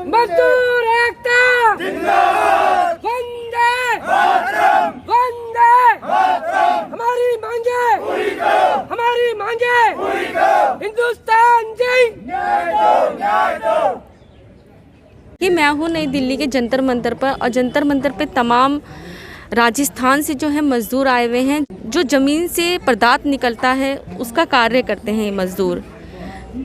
मजदूर एकता वंदे वंदे हमारी मांगे हिंदुस्तान कि मैं हूँ नई दिल्ली के जंतर मंतर पर, और जंतर मंतर पे तमाम राजस्थान से जो है मज़दूर आए हुए हैं। जो ज़मीन से पदार्थ निकलता है उसका कार्य करते हैं ये मज़दूर।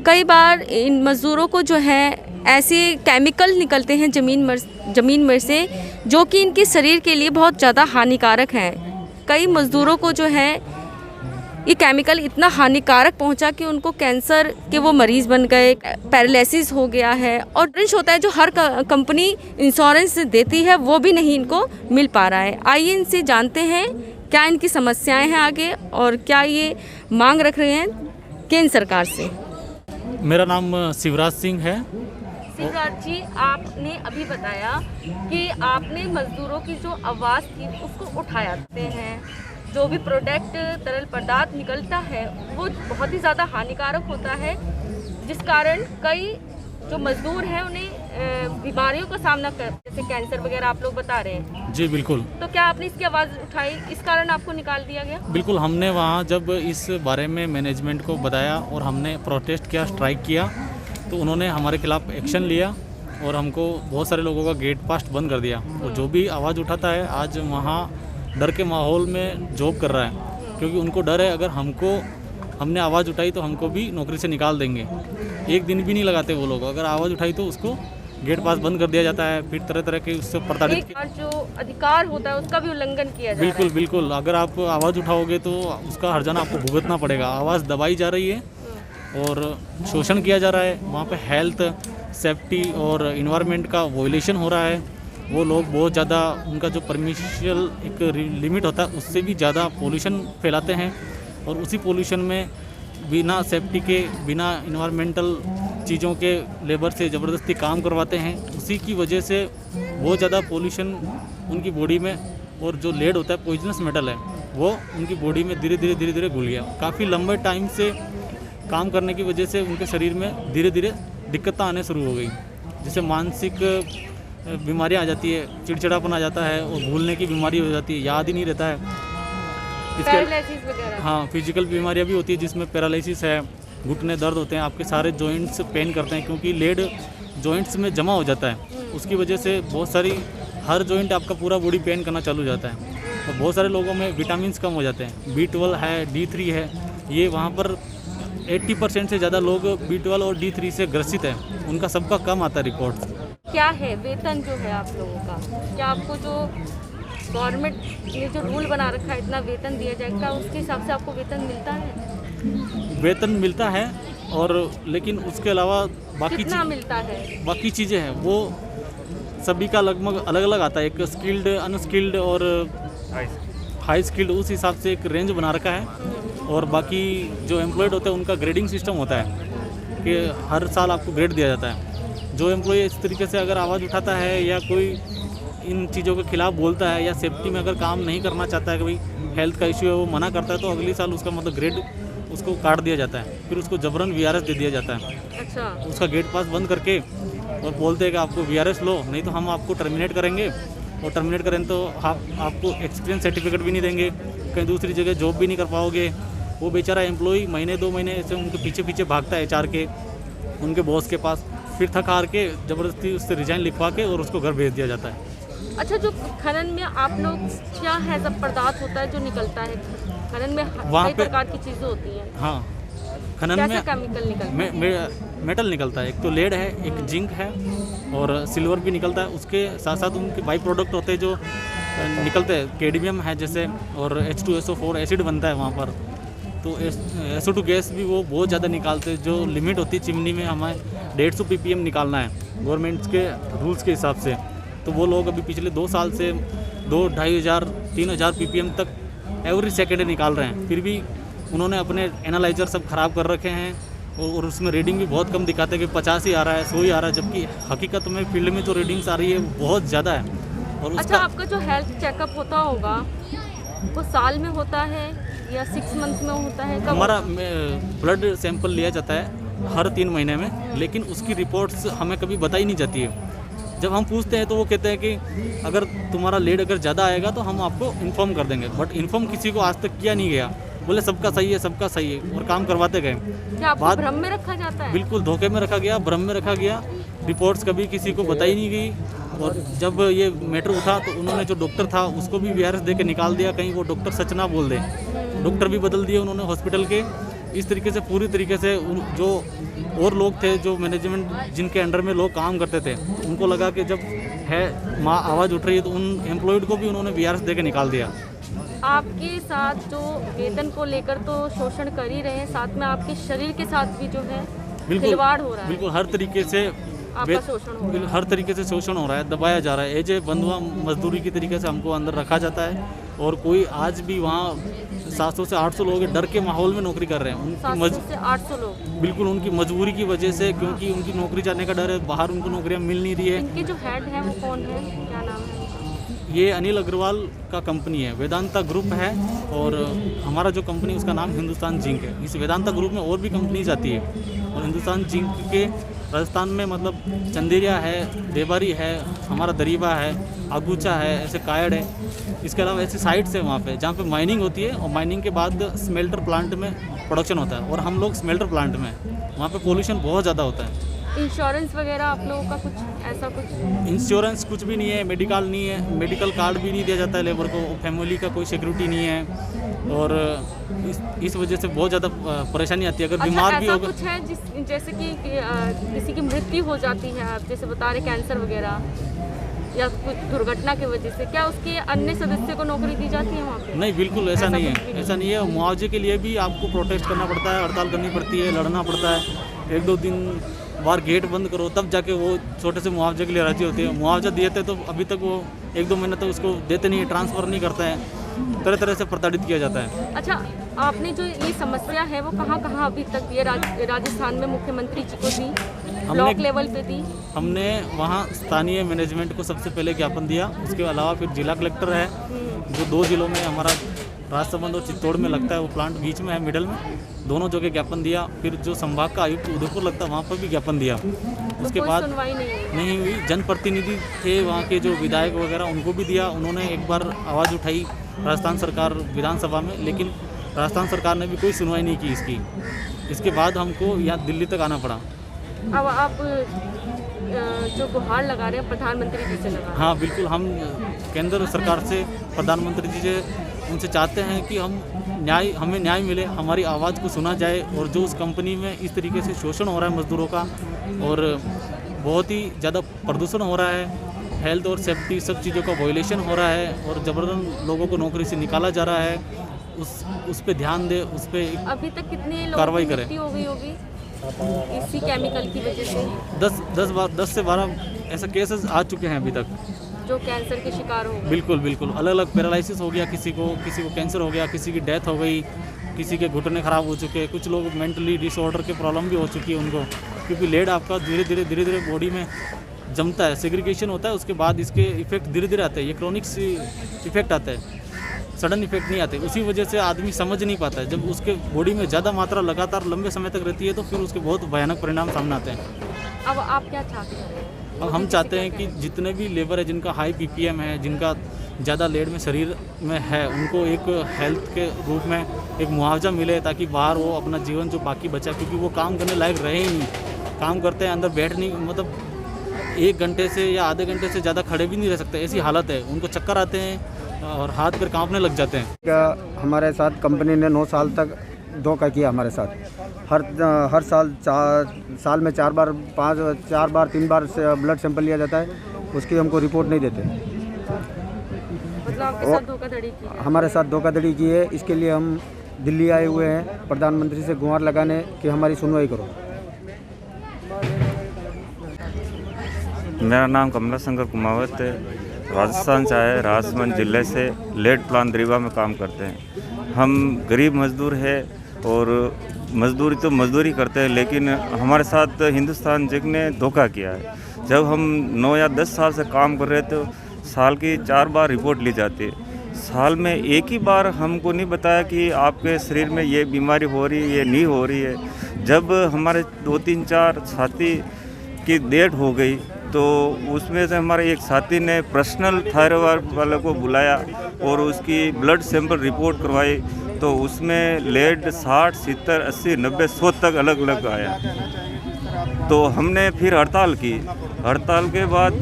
कई बार इन मज़दूरों को जो है ऐसे केमिकल निकलते हैं ज़मीन में से, जो कि इनके शरीर के लिए बहुत ज़्यादा हानिकारक हैं। कई मज़दूरों को जो है ये केमिकल इतना हानिकारक पहुंचा कि उनको कैंसर के वो मरीज़ बन गए, पैरालिसिस हो गया है, और इंश्योरेंस होता है जो हर कंपनी इंश्योरेंस देती है वो भी नहीं इनको मिल पा रहा है। आइए इनसे जानते हैं क्या इनकी समस्याएं हैं आगे, और क्या ये मांग रख रहे हैं केंद्र सरकार से। मेरा नाम शिवराज सिंह है। शिवराज जी, आपने अभी बताया कि आपने मजदूरों की जो आवाज़ थी उसको उठाते हैं। जो भी प्रोडक्ट तरल पदार्थ निकलता है वो बहुत ही ज़्यादा हानिकारक होता है, जिस कारण कई जो मजदूर हैं उन्हें बीमारियों का सामना कर, जैसे कैंसर वगैरह आप लोग बता रहे हैं। जी बिल्कुल। तो क्या आपने इसकी आवाज़ उठाई, इस कारण आपको निकाल दिया गया? बिल्कुल, हमने वहाँ जब इस बारे में मैनेजमेंट को बताया और हमने प्रोटेस्ट किया, स्ट्राइक किया, तो उन्होंने हमारे खिलाफ एक्शन लिया और हमको बहुत सारे लोगों का गेट पास बंद कर दिया। और जो भी आवाज़ उठाता है आज वहाँ डर के माहौल में जॉब कर रहा है, क्योंकि उनको डर है अगर हमने आवाज़ उठाई तो हमको भी नौकरी से निकाल देंगे। एक दिन भी नहीं लगाते वो लोग, अगर आवाज़ उठाई तो उसको गेट पास बंद कर दिया जाता है, फिर तरह तरह के उससे प्रताड़ित जो अधिकार होता है उसका भी उल्लंघन किया जा रहा है। बिल्कुल बिल्कुल, अगर आप आवाज़ उठाओगे तो उसका हर्जाना आपको भुगतना पड़ेगा। आवाज़ दबाई जा रही है और शोषण किया जा रहा है। वहाँ पे हेल्थ, सेफ्टी और इन्वायरमेंट का वॉयलेशन हो रहा है। वो लोग बहुत ज़्यादा, उनका जो परमिशियल एक लिमिट होता है उससे भी ज़्यादा पोल्यूशन फैलाते हैं, और उसी पोल्यूशन में बिना सेफ्टी के, बिना इन्वायरमेंटल चीज़ों के लेबर से ज़बरदस्ती काम करवाते हैं। उसी की वजह से बहुत ज़्यादा पोल्यूशन उनकी बॉडी में, और जो लेड होता है पॉइजनस मेटल है, वो उनकी बॉडी में धीरे धीरे घुल गया। काफ़ी लंबे टाइम से काम करने की वजह से उनके शरीर में धीरे धीरे दिक्कतें आने शुरू हो गई, जैसे मानसिक बीमारियां आ जाती है, चिड़चिड़ापन आ जाता है, और भूलने की बीमारी हो जाती है, याद ही नहीं रहता है। इसके हाँ, फिजिकल बीमारियां भी होती है जिसमें पैरालिसिस है, घुटने दर्द होते हैं, आपके सारे जॉइंट्स पेन करते हैं, क्योंकि लेड जॉइंट्स में जमा हो जाता है। उसकी वजह से बहुत सारी, हर जॉइंट आपका पूरा बॉडी पेन करना चालू हो जाता है। और बहुत सारे लोगों में विटामिन्स कम हो जाते हैं, B12 है, D3 है। ये वहाँ पर 80% से ज़्यादा लोग B12 और D3 से ग्रसित हैं, उनका सबका कम आता है रिपोर्ट। क्या है वेतन जो है आप लोगों का? क्या आपको जो गवर्नमेंट ने जो रूल बना रखा है इतना वेतन दिया जाएगा, उसके हिसाब से आपको वेतन मिलता है? वेतन मिलता है, और लेकिन उसके अलावा कितना मिलता है? बाकी चीज़ें हैं वो सभी का लगभग अलग अलग आता है। एक स्किल्ड, अनस्किल्ड और हाई स्किल्ड, उस हिसाब से एक रेंज बना रखा है। और बाकी जो एम्प्लॉयड होते हैं उनका ग्रेडिंग सिस्टम होता है कि हर साल आपको ग्रेड दिया जाता है। जो एम्प्लॉय इस तरीके से अगर आवाज़ उठाता है या कोई इन चीज़ों के खिलाफ बोलता है, या सेफ्टी में अगर काम नहीं करना चाहता है कि भाई हेल्थ का इशू है, वो मना करता है, तो अगले साल उसका मतलब ग्रेड उसको काट दिया जाता है, फिर उसको जबरन VRS दे दिया जाता है। अच्छा। उसका गेट पास बंद करके और बोलते हैं कि आपको VRS लो, नहीं तो हम आपको टर्मिनेट करेंगे, और टर्मिनेट करें तो आपको एक्सपीरियंस सर्टिफिकेट भी नहीं देंगे, कहीं दूसरी जगह जॉब भी नहीं कर पाओगे। वो बेचारा एम्प्लॉई महीने 2 महीने ऐसे उनके पीछे पीछे भागता है HR के, उनके बॉस के पास, फिर थक हार के ज़बरदस्ती उससे रिजाइन लिखवा के और उसको घर भेज दिया जाता है। अच्छा, जो खनन में आप लोग क्या है सब पदार्थ होता है जो निकलता है खनन में? कई प्रकार की चीज़ें होती हैं। हाँ, खनन में केमिकल निकलता है? मेटल निकलता है, एक तो लेड है, एक जिंक है, और सिल्वर भी निकलता है। उसके साथ साथ उनके बाई प्रोडक्ट होते हैं जो निकलते हैं, कैडमियम है जैसे, और H2SO4 एसिड बनता है वहाँ पर, तो SO2 गैस भी वो बहुत ज़्यादा निकालते हैं। जो लिमिट होती है चिमनी में, हमें 150 ppm निकालना है गवर्नमेंट के रूल्स के हिसाब से, तो वो लोग अभी पिछले 2 साल से 2-2,500-3,000 ppm तक एवरी सेकेंड निकाल रहे हैं। फिर भी उन्होंने अपने एनालाइजर सब ख़राब कर रखे हैं, और उसमें रीडिंग भी बहुत कम दिखाते हैं कि 50 ही आ रहा है, 100 ही आ रहा है, जबकि हकीकत में फील्ड में जो रीडिंग्स आ रही है वो बहुत ज़्यादा है। और उसका अच्छा, आपका जो हेल्थ चेकअप होता होगा वो साल में होता है या 6 मंथ में होता है? हमारा ब्लड सैंपल लिया जाता है हर 3 महीने में, लेकिन उसकी रिपोर्ट्स हमें कभी बताई नहीं जाती है। जब हम पूछते हैं तो वो कहते हैं कि अगर तुम्हारा लेड अगर ज़्यादा आएगा तो हम आपको इन्फॉर्म कर देंगे, बट इन्फॉर्म किसी को आज तक किया नहीं गया। बोले सबका सही है, सबका सही है, और काम करवाते गए। क्या आपको भ्रम में रखा जाता है? बिल्कुल धोखे में रखा गया, भ्रम में रखा गया। रिपोर्ट्स कभी किसी को बताई नहीं गई, और जब ये मैटर उठा तो उन्होंने जो डॉक्टर था उसको भी वीआरएस दे के निकाल दिया, कहीं वो डॉक्टर सच ना बोल दे। डॉक्टर भी बदल दिए उन्होंने हॉस्पिटल के। इस तरीके से पूरी तरीके से जो और लोग थे, जो मैनेजमेंट जिनके अंडर में लोग काम करते थे, उनको लगा कि जब है माँ आवाज़ उठ रही है तो उन एम्प्लॉयड को भी उन्होंने वीआरएस दे के निकाल दिया। आपके साथ जो वेतन को लेकर तो शोषण कर ही रहे हैं, साथ में आपके शरीर के साथ भी जो है खिलवाड़ हो रहा है। बिल्कुल हर तरीके से आपका शोषण हो रहा है। हर तरीके से शोषण हो रहा है, दबाया जा रहा है। एज ए बंधुआ मजदूरी की तरीके से हमको अंदर रखा जाता है, और कोई आज भी वहाँ 700 से 800 लोग डर के माहौल में नौकरी कर रहे हैं। 700 से 800 लोग बिल्कुल उनकी मजबूरी की वजह से, क्योंकि उनकी नौकरी जाने का डर है, बाहर उनको नौकरियाँ मिल नहीं रही है। इनके जो हेड है वो कौन है, क्या नाम है? ये अनिल अग्रवाल का कंपनी है, वेदांता ग्रुप है, और हमारा जो कंपनी उसका नाम हिंदुस्तान जिंक है। इस वेदांता ग्रुप में और भी कंपनीज आती है, और हिंदुस्तान जिंक के राजस्थान में मतलब चंदेरिया है, देबारी है, हमारा दरीबा है, आगूचा है, ऐसे कायड़ है। इसके अलावा ऐसी साइट्स है वहाँ पे जहाँ पे माइनिंग होती है, और माइनिंग के बाद स्मेल्टर प्लांट में प्रोडक्शन होता है, और हम लोग स्मेल्टर प्लांट में, वहाँ पे पोल्यूशन बहुत ज़्यादा होता है। इंश्योरेंस वगैरह आप लोगों का कुछ ऐसा कुछ? इंश्योरेंस कुछ भी नहीं है, मेडिकल नहीं है, मेडिकल कार्ड भी नहीं दिया जाता है लेबर को, फैमिली का कोई सिक्योरिटी नहीं है, और इस वजह से बहुत ज़्यादा परेशानी आती है। अगर बीमार भी होगा, कुछ है जैसे कि किसी की मृत्यु हो जाती है, आप जैसे बता रहे कैंसर वगैरह या कुछ दुर्घटना की वजह से, क्या उसके अन्य सदस्य को नौकरी दी जाती है वहाँ पे? नहीं, बिल्कुल ऐसा नहीं है, ऐसा नहीं है। मुआवजे के लिए भी आपको प्रोटेस्ट करना पड़ता है, हड़ताल करनी पड़ती है, लड़ना पड़ता है। 1-2 दिन बार गेट बंद करो तब जाके वो छोटे से मुआवजे के लिए राजी होती है। मुआवजा दिए थे तो अभी तक वो 1-2 महीने तक उसको देते नहीं, ट्रांसफ़र नहीं करते हैं, तरह तरह से प्रताड़ित किया जाता है। अच्छा, आपने जो ये समस्या है वो कहाँ अभी तक ये राजस्थान में मुख्यमंत्री जी को दी, ब्लॉक लेवल पे दी? हमने वहाँ स्थानीय मैनेजमेंट को सबसे पहले ज्ञापन दिया, उसके अलावा फिर जिला कलेक्टर है, जो 2 जिलों में हमारा राजसमंद और चित्तौड़ में लगता है, वो प्लांट बीच में है, मिडल में, दोनों जगह ज्ञापन दिया। फिर जो संभाग का आयुक्त उदयपुर लगता है वहाँ पर भी ज्ञापन दिया। उसके बाद सुनवाई नहीं हुई। जनप्रतिनिधि थे वहाँ के जो विधायक वगैरह, उनको भी दिया। उन्होंने एक बार आवाज़ उठाई राजस्थान सरकार विधानसभा में, लेकिन राजस्थान सरकार ने भी कोई सुनवाई नहीं की इसकी। इसके बाद हमको यहाँ दिल्ली तक आना पड़ा। अब आप जो गुहार लगा रहे हैं प्रधानमंत्री जी से लगा? हाँ बिल्कुल, हम केंद्र सरकार से, प्रधानमंत्री जी से, उनसे चाहते हैं कि हमें न्याय मिले, हमारी आवाज़ को सुना जाए, और जो उस कंपनी में इस तरीके से शोषण हो रहा है मजदूरों का, और बहुत ही ज़्यादा प्रदूषण हो रहा है, हेल्थ और सेफ्टी सब चीज़ों का वायलेशन हो रहा है, और ज़बरदस्त लोगों को नौकरी से निकाला जा रहा है, उस पर ध्यान दे, उस पर अभी तक कितने लोगों कार्रवाई की करें। मृत्यु हो गई होगी इसी केमिकल की वजह से? 10 से 12 ऐसे केसेस आ चुके हैं अभी तक, जो कैंसर के शिकार हो गए। बिल्कुल अलग अलग पैरालिसिस हो गया, किसी को कैंसर हो गया, किसी की डेथ हो गई, किसी के घुटने ख़राब हो चुके हैं, कुछ लोग मेंटली डिसऑर्डर के प्रॉब्लम भी हो चुकी है उनको, क्योंकि लेड आपका धीरे धीरे बॉडी में जमता है, सेग्रीगेशन होता है, उसके बाद इसके इफेक्ट धीरे धीरे आते हैं। ये क्रोनिक इफेक्ट आता है, सडन इफेक्ट नहीं आते। उसी वजह से आदमी समझ नहीं पाता है। जब उसके बॉडी में ज़्यादा मात्रा लगातार लंबे समय तक रहती है तो फिर उसके बहुत भयानक परिणाम सामने आते हैं। अब आप क्या चाहते हैं? अब हम चाहते हैं कि जितने भी लेबर है जिनका हाई पीपीएम है, जिनका ज़्यादा लेड में शरीर में है, उनको एक हेल्थ के रूप में एक मुआवजा मिले, ताकि बाहर वो अपना जीवन जो बाकी बचा, क्योंकि वो काम करने लायक रहे ही नहीं, काम करते हैं अंदर बैठ नहीं, मतलब 1 घंटे से या आधे घंटे से ज़्यादा खड़े भी नहीं रह सकते, ऐसी हालत है। उनको चक्कर आते हैं और हाथ पैर कांपने लग जाते हैं। क्या हमारे साथ कंपनी ने 9 साल तक धोखा किया हमारे साथ। हर साल में 4 बार 3 बार से ब्लड सैंपल लिया जाता है, उसकी हमको रिपोर्ट नहीं देते। मतलब आपके साथ धोखाधड़ी की है? हमारे साथ धोखाधड़ी की है। इसके लिए हम दिल्ली आए हुए हैं प्रधानमंत्री से गुहार लगाने कि हमारी सुनवाई करो। मेरा नाम कमला शंकर कुमावत है, राजस्थान से आए, राजसमंद जिले से लेड प्लांट दरीबा में काम करते हैं। हम गरीब मजदूर हैं और मजदूरी तो मजदूरी करते हैं, लेकिन हमारे साथ हिंदुस्तान जिंक ने धोखा किया है। जब हम 9 या 10 साल से काम कर रहे थे तो साल की 4 बार रिपोर्ट ली जाती है। साल में एक ही बार हमको नहीं बताया कि आपके शरीर में ये बीमारी हो रही है, ये नहीं हो रही है। जब हमारे 2-3-4 साथी की डेट हो गई तो उसमें से हमारे एक साथी ने पर्सनल थायराइड वाले को बुलाया और उसकी ब्लड सैंपल रिपोर्ट करवाई, तो उसमें लेड 60, 70, 80, 90, 100 तक अलग अलग आया। तो हमने फिर हड़ताल की। हड़ताल के बाद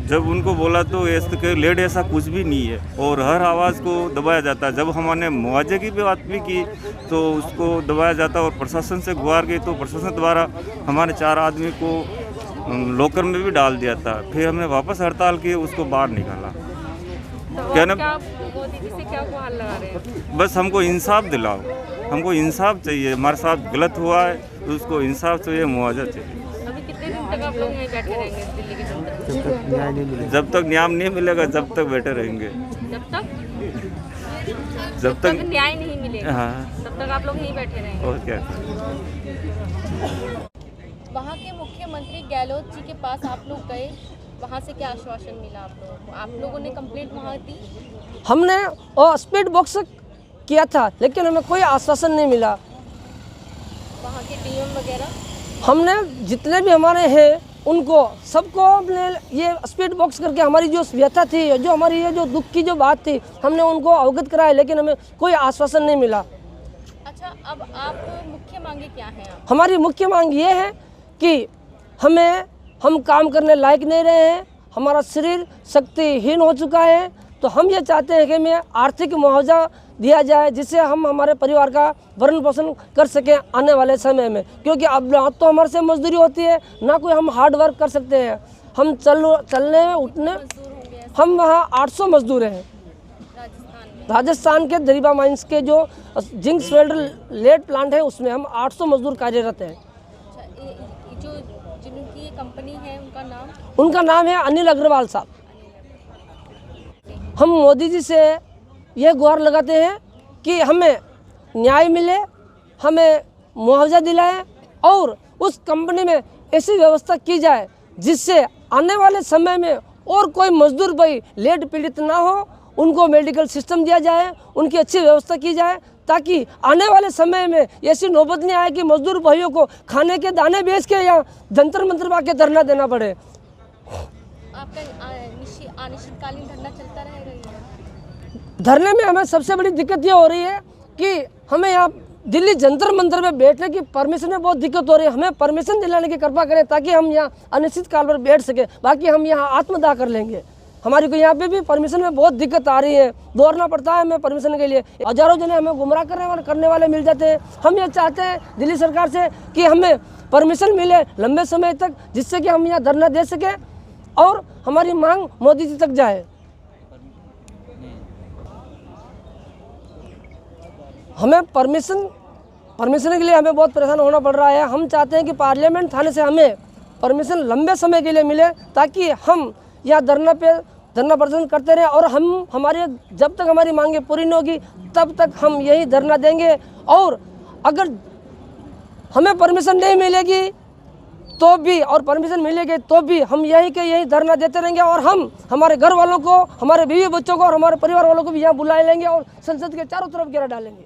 जब उनको बोला तो ऐसे लेड ऐसा कुछ भी नहीं है और हर आवाज़ को दबाया जाता है। जब हमने मुआवजे की बात भी की तो उसको दबाया जाता और प्रशासन से गुहार गई तो प्रशासन द्वारा हमारे 4 आदमी को लॉकर में भी डाल दिया था। फिर हमने वापस हड़ताल की, उसको बाहर निकाला। तो क्या ना, मोदी जी से क्या गुहार लगा रहे हैं? बस हमको इंसाफ दिलाओ, हमको इंसाफ चाहिए। हमारे साथ गलत हुआ है तो उसको इंसाफ चाहिए, मुआवजा चाहिए। अभी कितने दिन तक आप लोग यहीं बैठे रहेंगे दिल्ली के जंतर? जब तक न्याय नहीं मिलेगा जब तक बैठे रहेंगे। जब तक न्याय नहीं मिलेगा हाँ, तब तक आप लोग यहीं बैठे रहेंगे। और क्या। वहाँ के मुख्यमंत्री गहलोत जी के पास आप लोग गए, वहाँ से क्या आश्वासन मिला आप लोगों को? आप लोगों ने कंप्लेंट वहाँ दी? हमने और स्पीड बॉक्स किया था लेकिन हमें कोई आश्वासन नहीं मिला। वहाँ के डीएम वगैरह? हमने जितने भी हमारे हैं उनको सबको हमने ये स्पीड बॉक्स करके हमारी जो व्यथा थी, जो हमारी ये जो दुख की जो बात थी, हमने उनको अवगत कराया लेकिन हमें कोई आश्वासन नहीं मिला। अच्छा, अब आप मुख्य मांगे क्या हैं? आप हमारी मुख्य मांग ये है कि हम काम करने लायक नहीं रहे हैं, हमारा शरीर शक्तिहीन हो चुका है, तो हम ये चाहते हैं कि हमें आर्थिक मुआवजा दिया जाए जिससे हम हमारे परिवार का भरण पोषण कर सकें आने वाले समय में। क्योंकि अब तो हमारे से मजदूरी होती है, ना कोई हम हार्ड वर्क कर सकते हैं। हम चलने उठने हम वहाँ 800 मजदूर हैं राजस्थान के दरीबा माइंस के जो जिंक स्वेल्डर लेड प्लांट है उसमें हम 800 मजदूर कार्यरत हैं। जो जिनकी ये कंपनी है उनका नाम है अनिल अग्रवाल साहब। हम मोदी जी से यह गुहार लगाते हैं कि हमें न्याय मिले, हमें मुआवजा दिलाए और उस कंपनी में ऐसी व्यवस्था की जाए जिससे आने वाले समय में और कोई मजदूर भाई लेड पीड़ित ना हो, उनको मेडिकल सिस्टम दिया जाए, उनकी अच्छी व्यवस्था की जाए ताकि आने वाले समय में ऐसी नौबत नहीं आए कि मजदूर भाइयों को खाने के दाने बेच के या जंतर मंतर पर आके धरना देना पड़े। आपका अनिश्चितकालीन धरना चलता रहेगा? धरने में हमें सबसे बड़ी दिक्कत ये हो रही है कि हमें यहाँ दिल्ली जंतर मंतर में बैठने की परमिशन में बहुत दिक्कत हो रही है। हमें परमिशन दिलाने की कृपा करें ताकि हम यहाँ अनिश्चित काल पर बैठ सके। बाकी हम यहाँ आत्मदाह कर लेंगे। हमारी को यहाँ पे भी परमिशन में बहुत दिक्कत आ रही है, दौड़ना पड़ता है हमें परमिशन के लिए। हजारों जने हमें गुमराह करने वाले मिल जाते हैं। हम ये चाहते हैं दिल्ली सरकार से कि हमें परमिशन मिले लंबे समय तक, जिससे कि हम यहाँ धरना दे सकें और हमारी मांग मोदी जी तक जाए। हमें परमिशन के लिए हमें बहुत परेशान होना पड़ रहा है। हम चाहते हैं कि पार्लियामेंट थाने से हमें परमिशन लंबे समय के लिए मिले ताकि हम यहाँ धरना प्रदर्शन करते रहें और हमारे जब तक हमारी मांगे पूरी नहीं होगी तब तक हम यही धरना देंगे। और अगर हमें परमिशन नहीं मिलेगी तो भी और परमिशन मिलेगी तो भी हम यही धरना देते रहेंगे और हम हमारे घर वालों को, हमारे बीवी बच्चों को और हमारे परिवार वालों को भी यहाँ बुला लेंगे और संसद के चारों तरफ घेरा डालेंगे।